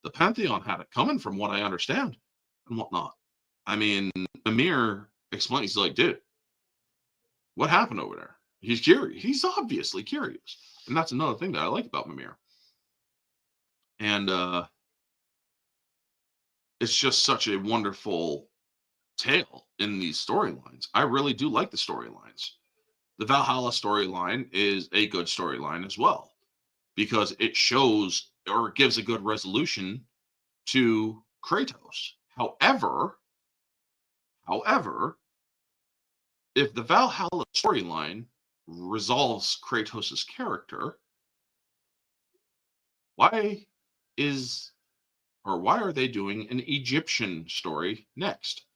The Pantheon had it coming from what I understand and whatnot. I mean, Mimir explains, he's like, dude, what happened over there? He's curious. He's obviously curious. And that's another thing that I like about Mimir. And it's just such a wonderful tale in these storylines. I really do like the storylines. The Valhalla storyline is a good storyline as well because it shows or gives a good resolution to Kratos. However, if the Valhalla storyline resolves Kratos' character, why are they doing an Egyptian story next?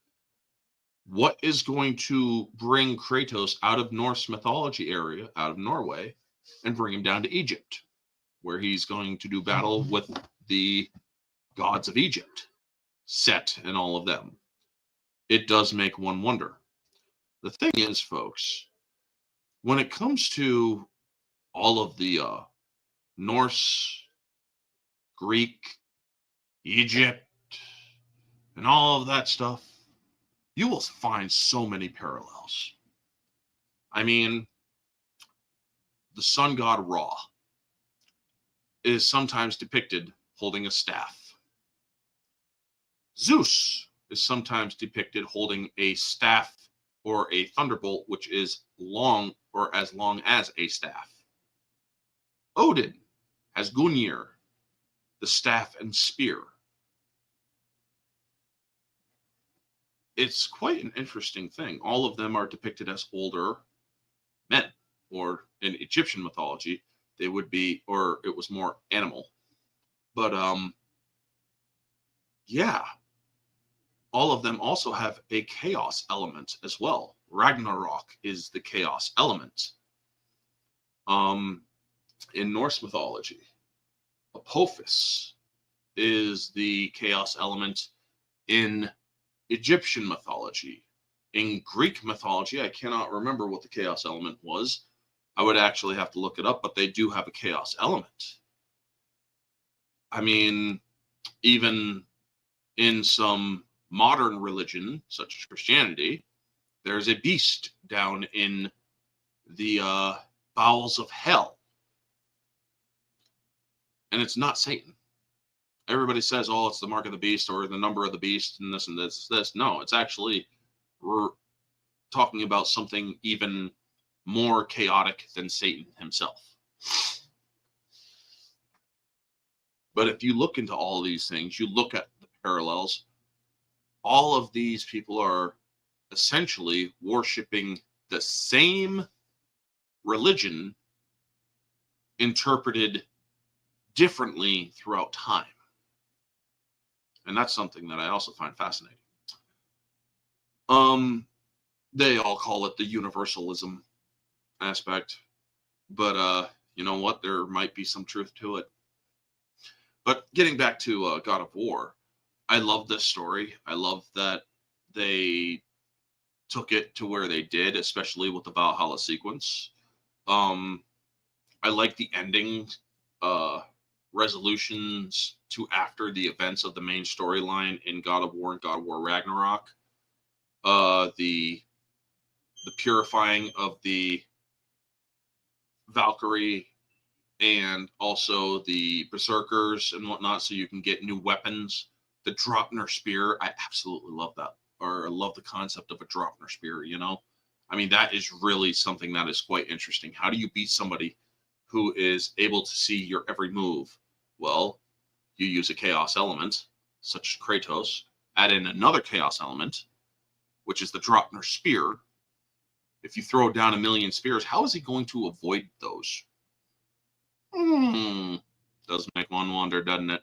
What is going to bring Kratos out of Norse mythology area, out of Norway, and bring him down to Egypt, where he's going to do battle with the gods of Egypt, Set and all of them? It does make one wonder. The thing is, folks, when it comes to all of the Norse, Greek, Egypt, and all of that stuff, you will find so many parallels. I mean, the sun god Ra is sometimes depicted holding a staff. Zeus is sometimes depicted holding a staff or a thunderbolt, which is long or as long as a staff. Odin has Gungnir, the staff and spear. It's quite an interesting thing. All of them are depicted as older men, or in Egyptian mythology, they would be, or it was more animal. But yeah, all of them also have a chaos element as well. Ragnarok is the chaos element. In Norse mythology, Apophis is the chaos element. In Egyptian mythology, in Greek mythology, I cannot remember what the chaos element was. I would actually have to look it up, but they do have a chaos element. I mean, even in some modern religion, such as Christianity, there's a beast down in the bowels of hell. And it's not Satan. Everybody says, oh, it's the mark of the beast or the number of the beast and this and this. No, it's actually, we're talking about something even more chaotic than Satan himself. But if you look into all these things, you look at the parallels, all of these people are essentially worshiping the same religion interpreted differently throughout time. And that's something that I also find fascinating. They all call it the universalism aspect, but you know what? There might be some truth to it. But getting back to God of War, I love this story. I love that they took it to where they did, especially with the Valhalla sequence. I like the ending resolutions to after the events of the main storyline in God of War and God of War Ragnarok. The purifying of the Valkyrie and also the Berserkers and whatnot, so you can get new weapons. The Draupnir spear, I absolutely love that. Or I love the concept of a Draupnir spear, you know? I mean, that is really something that is quite interesting. How do you beat somebody who is able to see your every move? Well, you use a chaos element, such as Kratos, add in another chaos element, which is the Draupnir spear. If you throw down 1,000,000 spears, how is he going to avoid those? Does make one wonder, doesn't it?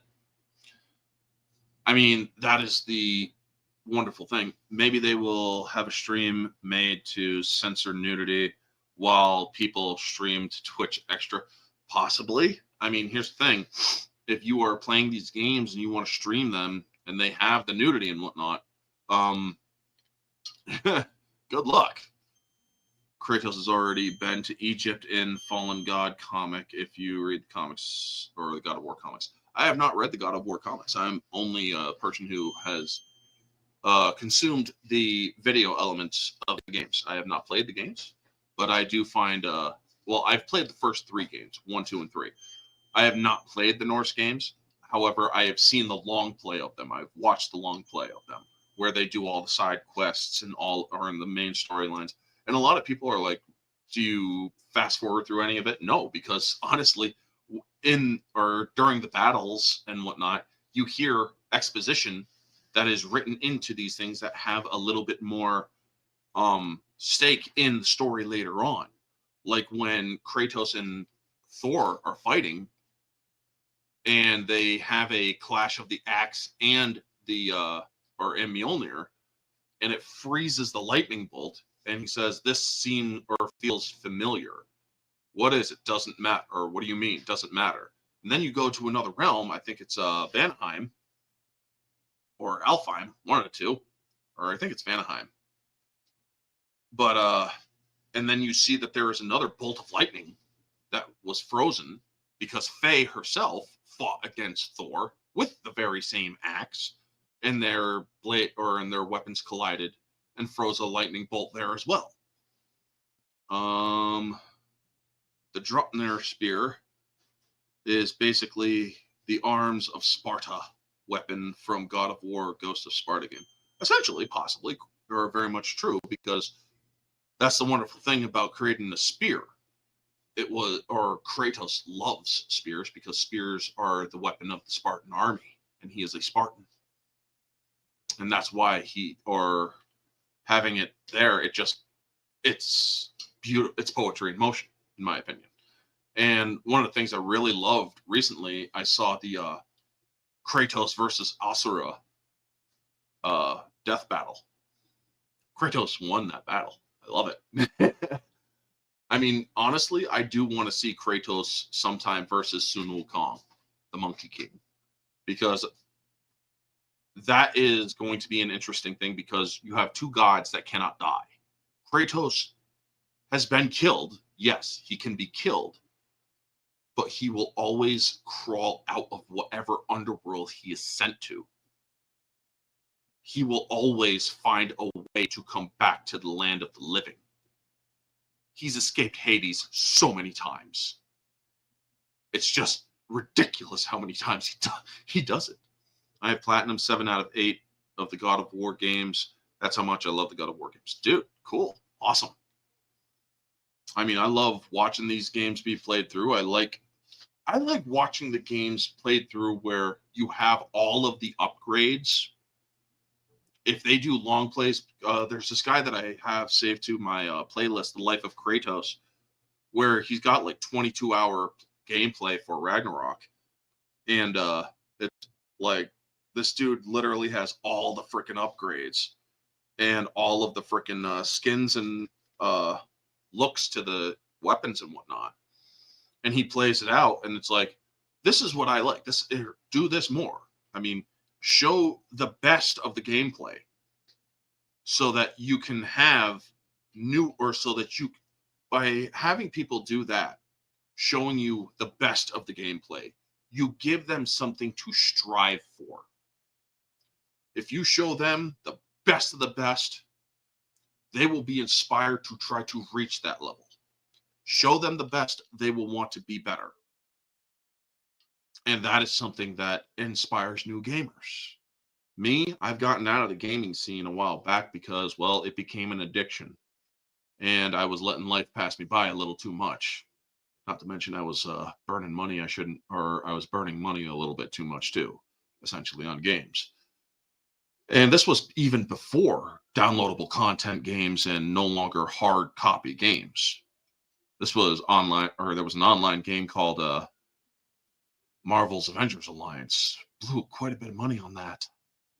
I mean, that is the wonderful thing. Maybe they will have a stream made to censor nudity while people stream to Twitch extra? Possibly. I mean, here's the thing. If you are playing these games and you want to stream them and they have the nudity and whatnot, good luck. Kratos has already been to Egypt in Fallen God comic. If you read the comics or the God of War comics, I have not read the God of War comics. I'm only a person who has consumed the video elements of the games. I have not played the games, but I do find well, I've played the first 3 games, 1, 2, and 3. I have not played the Norse games. However, I have seen the long play of them. I've watched the long play of them, where they do all the side quests and all are in the main storylines. And a lot of people are like, do you fast forward through any of it? No, because honestly, in or during the battles and whatnot, you hear exposition that is written into these things that have a little bit more stake in the story later on. Like when Kratos and Thor are fighting and they have a clash of the axe and the and Mjolnir, and it freezes the lightning bolt, and he says, this seems or feels familiar. What is it? Doesn't matter. Or what do you mean? Doesn't matter. And then you go to another realm. I think it's Vanaheim or Alfheim, one of the two. Or I think it's Vanaheim. But and then you see that there is another bolt of lightning that was frozen because Faye herself fought against Thor with the very same axe, and their blade and their weapons collided and froze a lightning bolt there as well. The Draupnir spear is basically the arms of Sparta weapon from God of War Ghost of Sparta game. Essentially, possibly, or very much true, because that's the wonderful thing about creating a spear. Kratos loves spears because spears are the weapon of the Spartan army, and he is a Spartan. And that's why having it there, it's beautiful. It's poetry in motion, in my opinion. And one of the things I really loved recently, I saw the Kratos versus Asura death battle. Kratos won that battle. I love it. I mean, honestly, I do want to see Kratos sometime versus Sun Wukong, the Monkey King, because that is going to be an interesting thing, because you have 2 gods that cannot die. Kratos has been killed. Yes, he can be killed, but he will always crawl out of whatever underworld he is sent to. He will always find a way to come back to the land of the living. He's escaped Hades so many times. It's just ridiculous how many times he does it. I have platinum 7 out of 8 of the God of War games. That's how much I love the God of War games. Dude, cool. Awesome. I mean, I love watching these games be played through. I like watching the games played through where you have all of the upgrades. If they do long plays, there's this guy that I have saved to my playlist, The Life of Kratos, where he's got like 22-hour gameplay for Ragnarok. And it's like, this dude literally has all the freaking upgrades and all of the freaking skins and looks to the weapons and whatnot. And he plays it out, and it's like, this is what I like. Do this more. I mean, show the best of the gameplay so that you can have by having people do that, showing you the best of the gameplay, you give them something to strive for. If you show them the best of the best, they will be inspired to try to reach that level. Show them the best, they will want to be better. And that is something that inspires new gamers. Me, I've gotten out of the gaming scene a while back because, well, it became an addiction. And I was letting life pass me by a little too much. Not to mention I was burning money I was burning money a little bit too much too, essentially, on games. And this was even before downloadable content games and no longer hard copy games. This was online, or there was an online game called Marvel's Avengers Alliance. Blew quite a bit of money on that.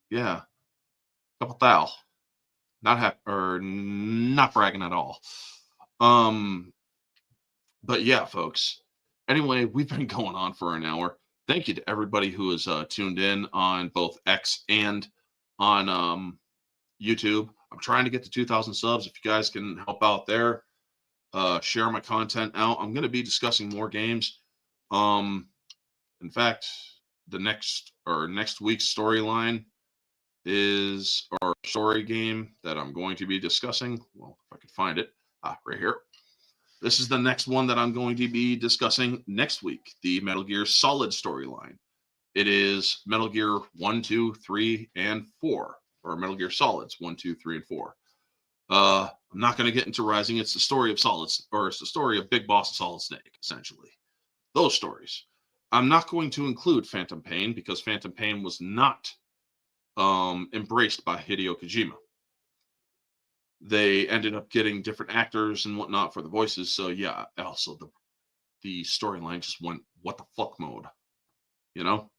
Yeah, couple thou. Not bragging at all. But yeah, folks. Anyway, we've been going on for an hour. Thank you to everybody who has tuned in on both X and on YouTube. I'm trying to get to 2,000 subs. If you guys can help out there, share my content out. I'm going to be discussing more games. In fact, the next week's storyline is our story game that I'm going to be discussing. Well, if I could find it, right here. This is the next one that I'm going to be discussing next week, the Metal Gear Solid storyline. It is Metal Gear 1, 2, 3, and 4, or Metal Gear Solids 1, 2, 3, and 4. I'm not going to get into Rising. It's the story of Solids, or it's the story of Big Boss and Solid Snake, essentially. Those stories. I'm not going to include Phantom Pain because Phantom Pain was not embraced by Hideo Kojima. They ended up getting different actors and whatnot for the voices. So yeah, also the storyline just went what the fuck mode, you know?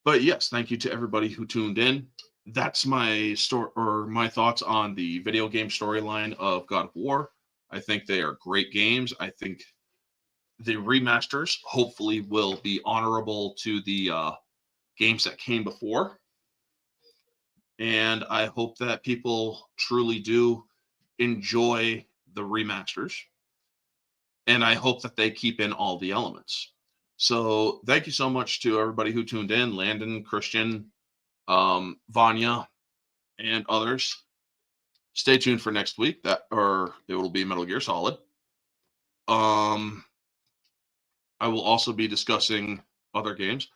But yes, thank you to everybody who tuned in. That's my my thoughts on the video game storyline of God of War. I think they are great games. I think the remasters hopefully will be honorable to the games that came before. And I hope that people truly do enjoy the remasters. And I hope that they keep in all the elements. So thank you so much to everybody who tuned in, Landon, Christian, Vanya, and others. Stay tuned for next week. It will be Metal Gear Solid. I will also be discussing other games.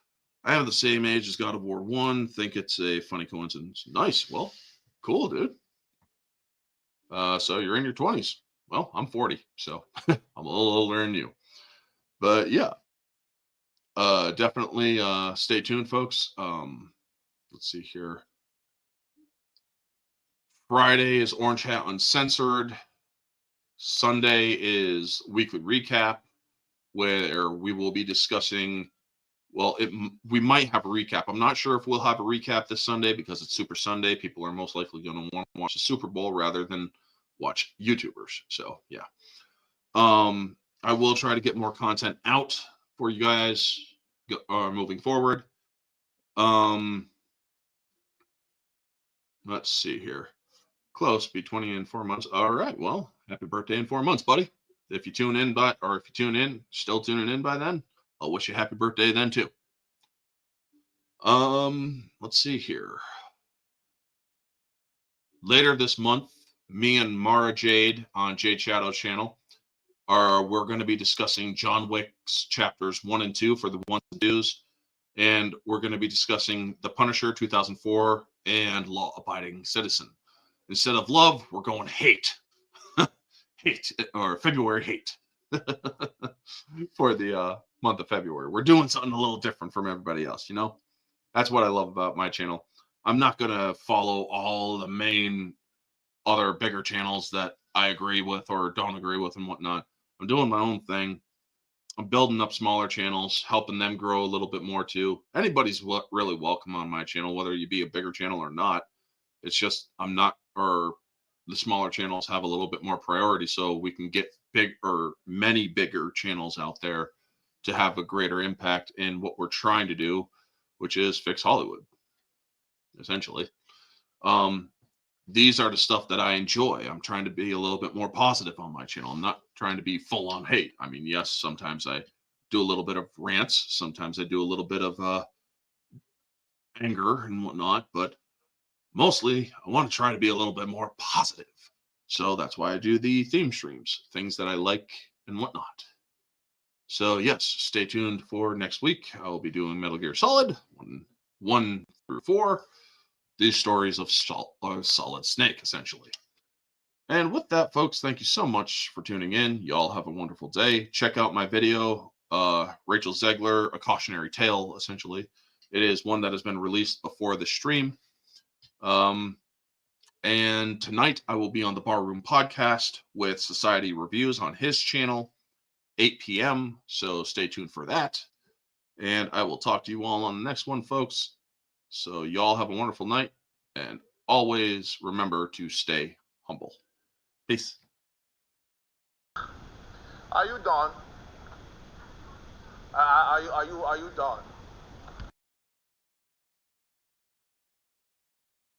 I have the same age as God of War 1. Think it's a funny coincidence. Nice. Well, cool, dude. So you're in your 20s. Well, I'm 40, so I'm a little older than you. But yeah, definitely stay tuned, folks. Let's see here. Friday is Orange Hat Uncensored. Sunday is Weekly Recap, where we will be discussing. Well, we might have a recap. I'm not sure if we'll have a recap this Sunday because it's Super Sunday. People are most likely going to want to watch the Super Bowl rather than watch YouTubers. So yeah, I will try to get more content out for you guys moving forward. Let's see here. Close, be 20 in 4 months. All right, well, happy birthday in 4 months, buddy. If you tune in, still tuning in by then, I'll wish you happy birthday then too. Let's see here. Later this month, me and Mara Jade on Jade Shadow's channel we're going to be discussing John Wick's chapters 1 and 2 for the ones and twos, and we're going to be discussing The Punisher 2004 and Law Abiding Citizen. Instead of love, we're going hate. Hate, or February hate for the month of February. We're doing something a little different from everybody else, you know? That's what I love about my channel. I'm not going to follow all the main other bigger channels that I agree with or don't agree with and whatnot. I'm doing my own thing. I'm building up smaller channels, helping them grow a little bit more too. Anybody's really welcome on my channel, whether you be a bigger channel or not. It's just the smaller channels have a little bit more priority, so we can get many bigger channels out there to have a greater impact in what we're trying to do, which is fix Hollywood, essentially. These are the stuff that I enjoy. I'm trying to be a little bit more positive on my channel. I'm not trying to be full on hate. I mean, yes, sometimes I do a little bit of rants. Sometimes I do a little bit of anger and whatnot, but mostly I want to try to be a little bit more positive. So that's why I do the theme streams, things that I like and whatnot. So yes, stay tuned for next week. I'll be doing Metal Gear Solid 1 through 4. These stories of Solid Snake, essentially. And with that, folks, thank you so much for tuning in. Y'all have a wonderful day. Check out my video, Rachel Zegler, A Cautionary Tale, essentially. It is one that has been released before the stream. And tonight I will be on the Barroom Podcast with Society Reviews on his channel, 8 p.m. So stay tuned for that. And I will talk to you all on the next one, folks. So y'all have a wonderful night, and always remember to stay humble. Peace. Are you done? Are you done?